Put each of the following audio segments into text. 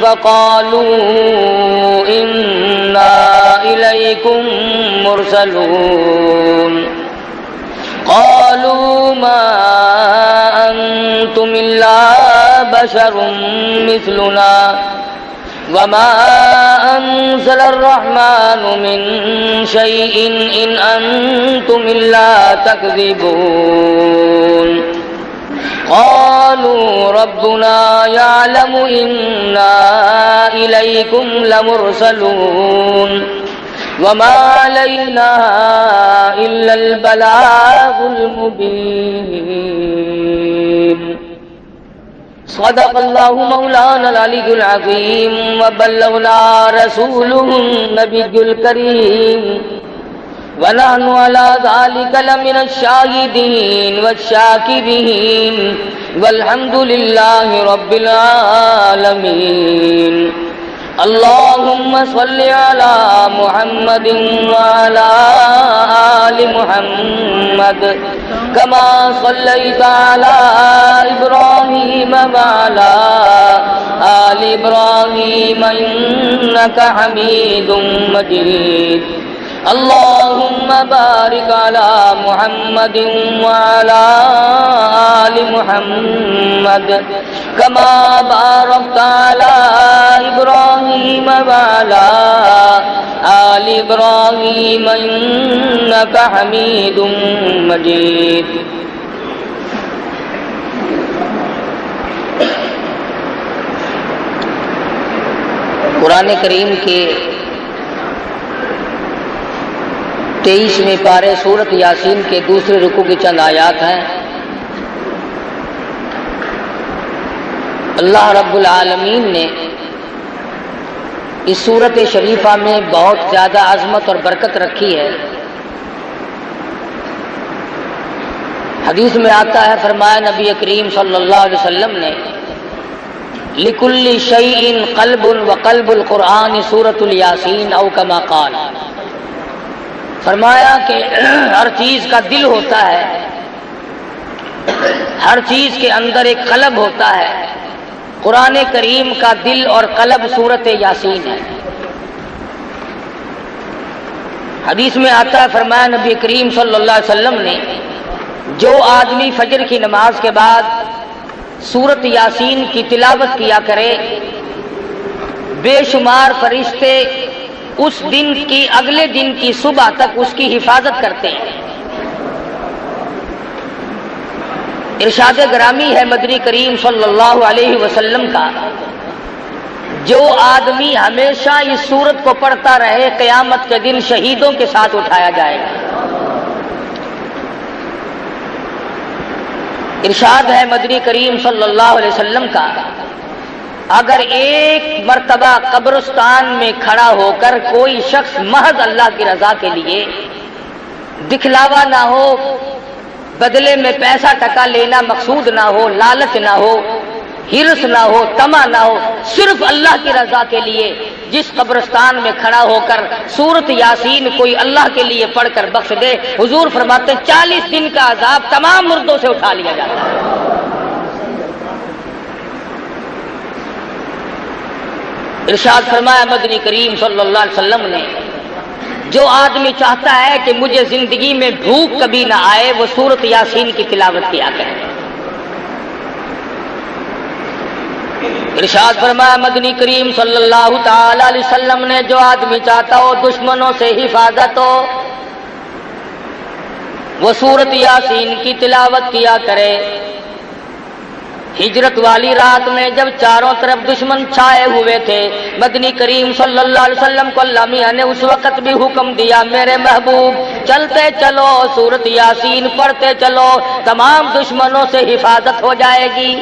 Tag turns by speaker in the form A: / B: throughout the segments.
A: فقالوا إنا إليكم مرسلون قالوا ما أنتم إلا بشر مثلنا وما أنزل الرحمن من شيء إن أنتم إلا تكذبون قالوا ربنا يعلم إنا إليكم لمرسلون وما علينا إلا البلاغ المبين صدق الله مولانا العلي العظيم وبلغنا رسوله النبي الكريم ونحن على ذلك لمن الشاهدين والشاكرين والحمد لله رب العالمين اللهم صل على محمد وعلى آل محمد كما صليت على إبراهيم وعلى آل إبراهيم إنك حميد مجيد اللهم بارك على محمد وعلى آل محمد كما باركت على إبراهيم وعلى آل إبراهيم إنك حميد مجيد قرآن کریم کے 23ویں پارے سورۃ یاسین کے دوسرے رکوع کی چند آیات ہیں۔ اللہ رب العالمین نے اس سورۃ شریفہ میں بہت زیادہ عظمت اور برکت رکھی ہے۔ حدیث میں آتا ہے، فرمایا نبی کریم صلی اللہ علیہ وسلم نے لِكُلِّ شَيْءٍ قَلْبٌ وَقَلْبُ الْقُرْآنِ سورۃ الیاسین او کما قال، فرمایا کہ ہر چیز کا دل ہوتا ہے، ہر چیز کے اندر ایک قلب ہوتا ہے، قرآن کریم کا دل اور قلب سورۃ یاسین ہے۔ حدیث میں آتا ہے، فرمایا نبی کریم صلی اللہ علیہ وسلم نے جو آدمی فجر کی نماز کے بعد سورۃ یاسین کی تلاوت کیا کرے، بے شمار فرشتے اس دن کی اگلے دن کی صبح تک اس کی حفاظت کرتے ہیں۔ ارشاد گرامی ہے مدنی کریم صلی اللہ علیہ وسلم کا، جو آدمی ہمیشہ اس سورت کو پڑھتا رہے قیامت کے دن شہیدوں کے ساتھ اٹھایا جائے گا۔ ارشاد ہے مدنی کریم صلی اللہ علیہ وسلم کا، اگر ایک مرتبہ قبرستان میں کھڑا ہو کر کوئی شخص محض اللہ کی رضا کے لیے، دکھلاوا نہ ہو، بدلے میں پیسہ ٹکا لینا مقصود نہ ہو، لالچ نہ ہو، ہرس نہ ہو، طمع نہ ہو، صرف اللہ کی رضا کے لیے جس قبرستان میں کھڑا ہو کر سورۃ یاسین کوئی اللہ کے لیے پڑھ کر بخش دے، حضور فرماتے 40 دن کا عذاب تمام مردوں سے اٹھا لیا جاتا ہے۔ ارشاد فرمایا مدنی کریم صلی اللہ علیہ وسلم نے، جو آدمی چاہتا ہے کہ مجھے زندگی میں بھوک کبھی نہ آئے، وہ سورۃ یاسین کی تلاوت کیا کرے۔ ارشاد فرمایا مدنی کریم صلی اللہ تعالی علیہ وسلم نے، جو آدمی چاہتا ہو دشمنوں سے حفاظت ہو، وہ سورۃ یاسین کی تلاوت کیا کرے۔ ہجرت والی رات میں جب چاروں طرف دشمن چھائے ہوئے تھے، مدنی کریم صلی اللہ علیہ وسلم کو اللہ میاں نے اس وقت بھی حکم دیا، میرے محبوب چلتے چلو سورۃ یاسین پڑھتے چلو، تمام دشمنوں سے حفاظت ہو جائے گی۔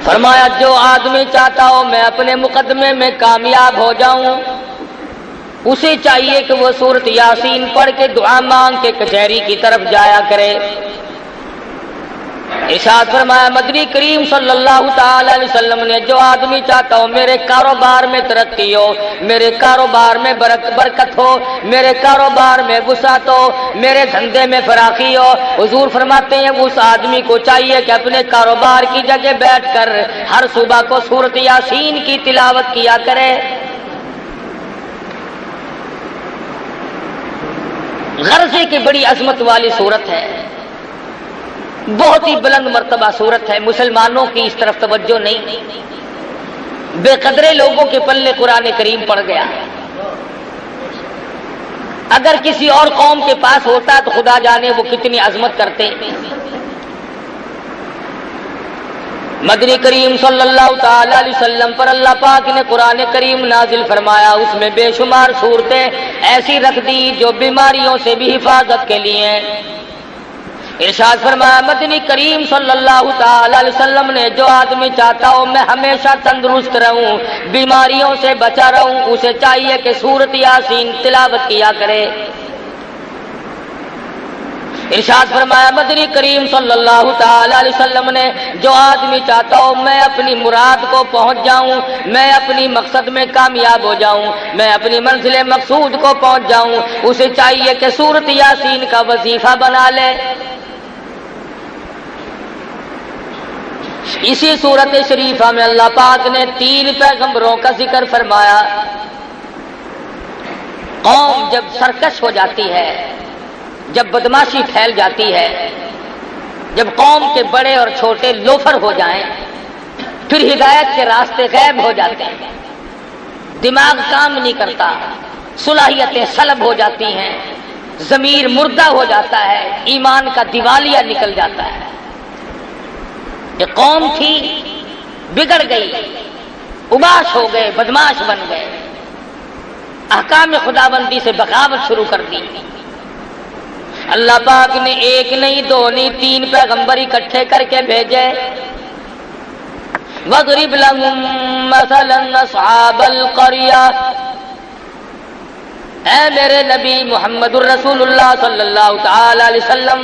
A: فرمایا جو آدمی چاہتا ہو میں اپنے مقدمے میں کامیاب ہو جاؤں، اسے چاہیے کہ وہ سورۃ یاسین پڑھ کے دعا مانگ کے کچہری کی طرف جایا کرے۔ ارشاد فرمایا مدنی کریم صلی اللہ تعالی علیہ وسلم نے جو آدمی چاہتا ہو میرے کاروبار میں ترقی ہو، میرے کاروبار میں برکت ہو، میرے کاروبار میں وسعت ہو، میرے دھندے میں فراخی ہو، حضور فرماتے ہیں اس آدمی کو چاہیے کہ اپنے کاروبار کی جگہ بیٹھ کر ہر صبح کو سورۃ یاسین کی تلاوت کیا کرے۔ غرضے کی بڑی عظمت والی صورت ہے، بہت ہی بلند مرتبہ صورت ہے، مسلمانوں کی اس طرف توجہ نہیں، بے قدرے لوگوں کے پلے قرآن کریم پڑ گیا۔ اگر کسی اور قوم کے پاس ہوتا تو خدا جانے وہ کتنی عظمت کرتے۔ مدنی کریم صلی اللہ تعالی علیہ وسلم پر اللہ پاک نے قرآن کریم نازل فرمایا، اس میں بے شمار صورتیں ایسی رکھ دی جو بیماریوں سے بھی حفاظت کے لیے ہیں۔ ارشاد فرمایا مدنی کریم صلی اللہ تعالی علیہ وسلم نے جو آدمی چاہتا ہو میں ہمیشہ تندرست رہوں، بیماریوں سے بچا رہوں، اسے چاہیے کہ سورۃ یاسین تلاوت کیا کرے۔ ارشاد فرمایا مدنی کریم صلی اللہ تعالی علیہ وسلم نے جو آدمی چاہتا ہو میں اپنی مراد کو پہنچ جاؤں، میں اپنی مقصد میں کامیاب ہو جاؤں، میں اپنی منزل مقصود کو پہنچ جاؤں، اسے چاہیے کہ سورۃ یاسین کا وظیفہ بنا لے۔ اسی سورۃ شریفہ میں اللہ پاک نے 3 پیغمبروں کا ذکر فرمایا۔ قوم جب سرکش ہو جاتی ہے، جب بدماشی پھیل جاتی ہے، جب قوم کے بڑے اور چھوٹے لوفر ہو جائیں، پھر ہدایت کے راستے غائب ہو جاتے ہیں، دماغ کام نہیں کرتا، صلاحیتیں سلب ہو جاتی ہیں، ضمیر مردہ ہو جاتا ہے، ایمان کا دیوالیہ نکل جاتا ہے۔ یہ قوم تھی بگڑ گئی، اباش ہو گئے، بدماش بن گئے، احکام خداوندی سے بغاوت شروع کر دی۔ اللہ پاک نے 1 نہیں 2 نہیں 3 پیغمبر اکٹھے کر کے بھیجے۔ وَاضْرِبْ لَهُم مَّثَلًا أَصْحَابَ الْقَرْيَةِ، اے میرے نبی محمد الرسول اللہ صلی اللہ تعالی علیہ وسلم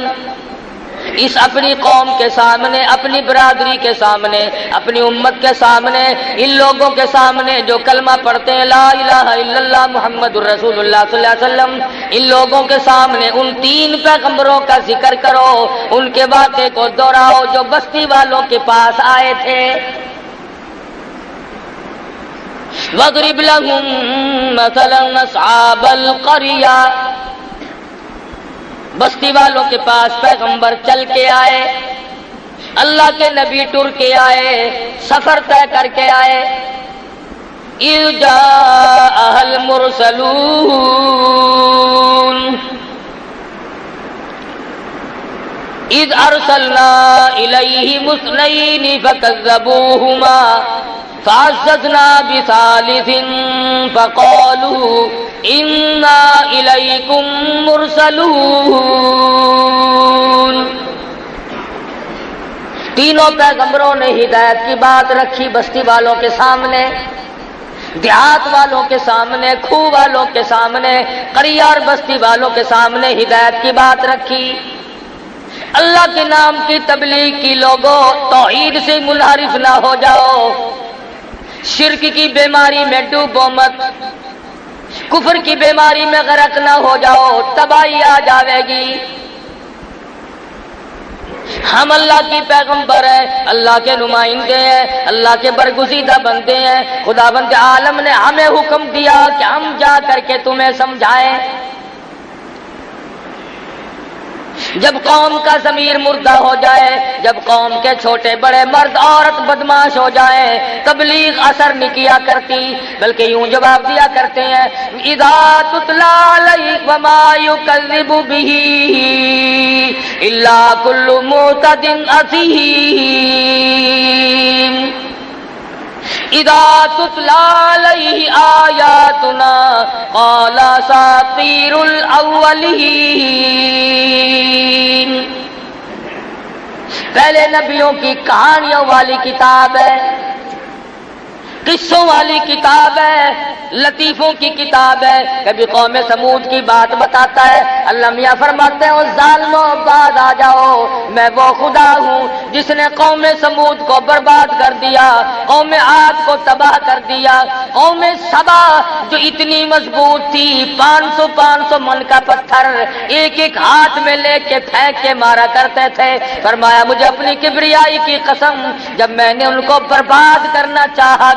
A: اس اپنی قوم کے سامنے، اپنی برادری کے سامنے، اپنی امت کے سامنے، ان لوگوں کے سامنے جو کلمہ پڑھتے ہیں لا الہ الا اللہ محمد الرسول اللہ صلی اللہ علیہ وسلم، ان لوگوں کے سامنے ان 3 پیغمبروں کا ذکر کرو، ان کے واقعے کو دہراؤ جو بستی والوں کے پاس آئے تھے۔ وَاضْرِبْ لَهُم مَّثَلًا أَصْحَابَ الْقَرْيَةِ، بستی والوں کے پاس پیغمبر چل کے آئے، اللہ کے نبی ٹر کے آئے، سفر طے کر کے آئے۔ اِذْ جَاءَهَا الْمُرْسَلُونَ اِذْ أَرْسَلْنَا إِلَيْهِمُ اثْنَيْنِ فَكَذَّبُوهُمَا فَعَزَّزْنَا بِثَالِثٍ فَقَالُوا إِنَّا إِلَيْكُمْ مُرْسَلُونَ۔ تینوں پیغمبروں نے ہدایت کی بات رکھی بستی والوں کے سامنے، دیہات والوں کے سامنے، کھو والوں کے سامنے، قریہ اور بستی والوں کے سامنے ہدایت کی بات رکھی۔ اللہ کے نام کی تبلیغ کی، لوگوں توحید سے منحرف نہ ہو جاؤ، شرک کی بیماری میں ڈوبو مت، کفر کی بیماری میں غرق نہ ہو جاؤ، تباہی آ جاوے گی۔ ہم اللہ کی پیغمبر ہیں، اللہ کے نمائندے ہیں، اللہ کے برگزیدہ بندے ہیں، خداوند عالم نے ہمیں حکم دیا کہ ہم جا کر کے تمہیں سمجھائیں۔ جب قوم کا ضمیر مردہ ہو جائے، جب قوم کے چھوٹے بڑے مرد عورت بدماش ہو جائیں، تبلیغ اثر نہیں کیا کرتی، بلکہ یوں جواب دیا کرتے ہیں اذا تتلی علیہ وما یکذب بہ الا کل معتد اثیم، اذا تتلی علیہ آیاتنا قال اساطیر الاولین۔ پہلے نبیوں کی کہانیوں والی کتاب ہے، قصوں والی کتاب ہے، لطیفوں کی کتاب ہے، کبھی قوم سمود کی بات بتاتا ہے۔ اللہ میاں فرماتے ہیں ظالموں بعد آ جاؤ، میں وہ خدا ہوں جس نے قوم سمود کو برباد کر دیا، قوم عاد کو تباہ کر دیا، قوم سبا جو اتنی مضبوط تھی 500 من کا پتھر ایک ایک ہاتھ میں لے کے پھینک کے مارا کرتے تھے۔ فرمایا مجھے اپنی کبریائی کی قسم، جب میں نے ان کو برباد کرنا چاہا